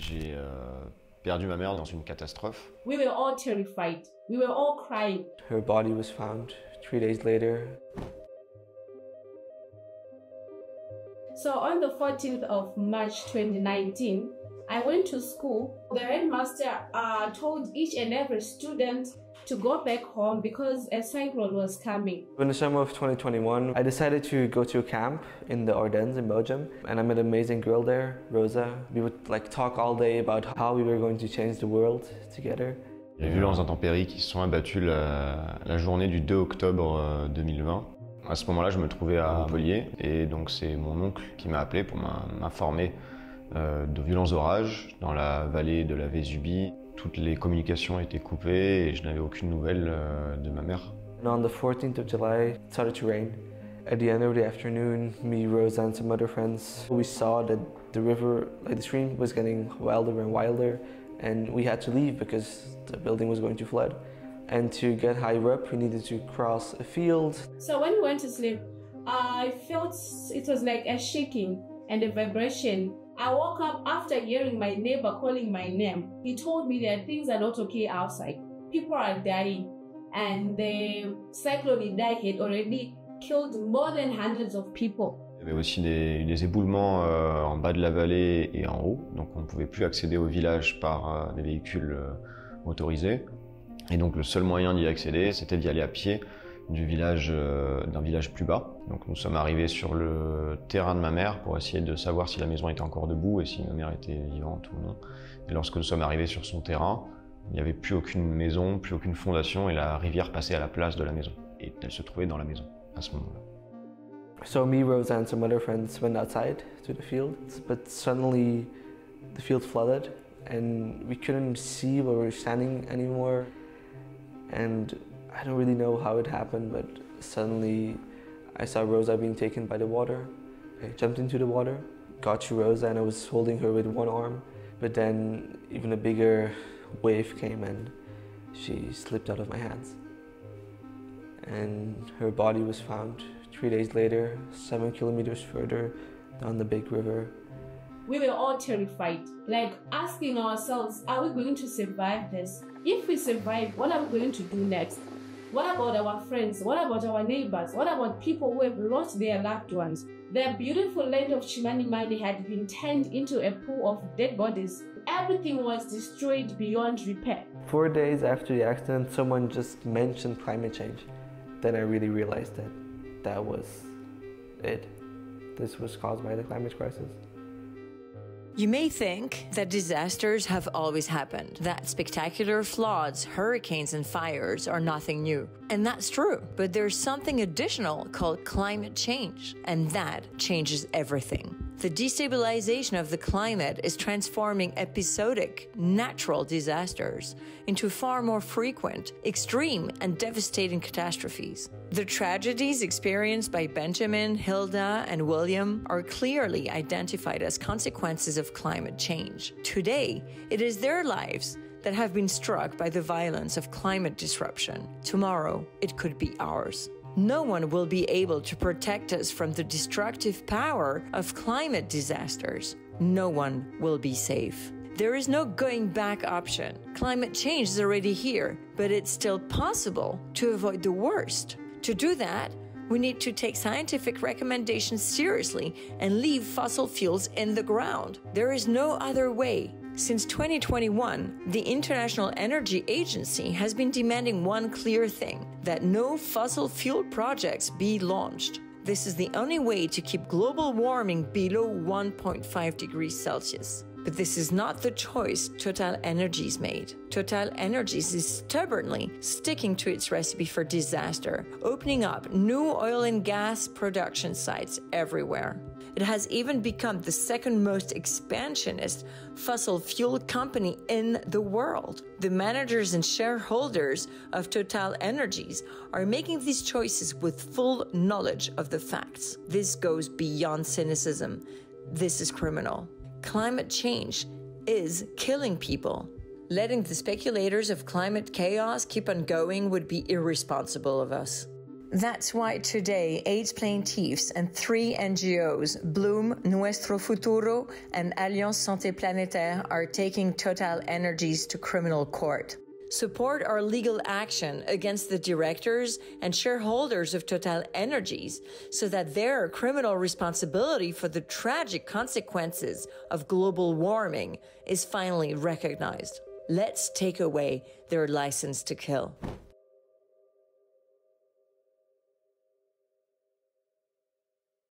J'ai perdu ma mère dans une catastrophe. We were all terrified. We were all crying. Her body was found 3 days later. So on the 14th of March 2019, I went to school. The headmaster told each and every student to go back home because a cyclone was coming. In the summer of 2021, I decided to go to a camp in the Ardennes in Belgium, and I met an amazing girl there, Rosa. We would talk all day about how we were going to change the world together. Les violences intempéries qui se sont abattues la journée du 2 octobre 2020. À ce moment-là, je me trouvais à Montpellier et donc c'est mon oncle qui m'a appelé pour m'informer de violents orages dans la vallée de la Vésubie. Toutes les communications étaient coupées et je n'avais aucune nouvelle de ma mère. And on the 14th of July, it started to rain. At the end of the afternoon, me, Rosa, and some other friends, we saw that the river, the stream was getting wilder and wilder, and we had to leave because the building was going to flood. And to get higher up, we needed to cross a field. So when we went to sleep, I felt it was like a shaking and a vibration. I woke up after hearing my neighbor calling my name. He told me that things are not okay outside. People are dying, and the cyclone Idai had already killed more than hundreds of people. Il y avait aussi des éboulements en bas de la vallée et en haut, donc on ne pouvait plus accéder au village par des véhicules motorisés. Et donc le seul moyen d'y accéder, c'était d'y aller à pied d'un village plus bas. Donc nous sommes arrivés sur le terrain de ma mère pour essayer de savoir si la maison était encore debout et si ma mère était vivante ou non. Et lorsque nous sommes arrivés sur son terrain, il n'y avait plus aucune maison, plus aucune fondation et la rivière passait à la place de la maison. Et elle se trouvait dans la maison à ce moment-là. So me, Rosa, and some other friends went outside to the field, but suddenly the field flooded and we couldn't see where we were standing anymore. And I don't really know how it happened, but suddenly I saw Rosa being taken by the water. I jumped into the water, got to Rosa, and I was holding her with one arm. But then even a bigger wave came and she slipped out of my hands. And her body was found 3 days later, 7 kilometers further down the big river. We were all terrified, asking ourselves, are we going to survive this? If we survive, what are we going to do next? What about our friends? What about our neighbors? What about people who have lost their loved ones? The beautiful land of Chimanimani had been turned into a pool of dead bodies. Everything was destroyed beyond repair. 4 days after the accident, someone just mentioned climate change. Then I really realized that that was it. This was caused by the climate crisis. You may think that disasters have always happened, that spectacular floods, hurricanes, and fires are nothing new. And that's true, but there's something additional called climate change, and that changes everything. The destabilization of the climate is transforming episodic, natural disasters into far more frequent, extreme, and devastating catastrophes. The tragedies experienced by Benjamin, Hilda, and William are clearly identified as consequences of climate change. Today, it is their lives that have been struck by the violence of climate disruption. Tomorrow, it could be ours. No one will be able to protect us from the destructive power of climate disasters. No one will be safe. There is no going back option. Climate change is already here, but it's still possible to avoid the worst. To do that, we need to take scientific recommendations seriously and leave fossil fuels in the ground. There is no other way. Since 2021, the International Energy Agency has been demanding one clear thing: that no fossil fuel projects be launched. This is the only way to keep global warming below 1.5 degrees Celsius. But this is not the choice TotalEnergies made. TotalEnergies is stubbornly sticking to its recipe for disaster, opening up new oil and gas production sites everywhere. It has even become the second most expansionist fossil fuel company in the world. The managers and shareholders of TotalEnergies are making these choices with full knowledge of the facts. This goes beyond cynicism. This is criminal. Climate change is killing people. Letting the speculators of climate chaos keep on going would be irresponsible of us. That's why today, 8 plaintiffs and 3 NGOs, Bloom, Nuestro Futuro, and Alliance Santé Planétaire, are taking TotalEnergies to criminal court. Support our legal action against the directors and shareholders of TotalEnergies so that their criminal responsibility for the tragic consequences of global warming is finally recognized. Let's take away their license to kill.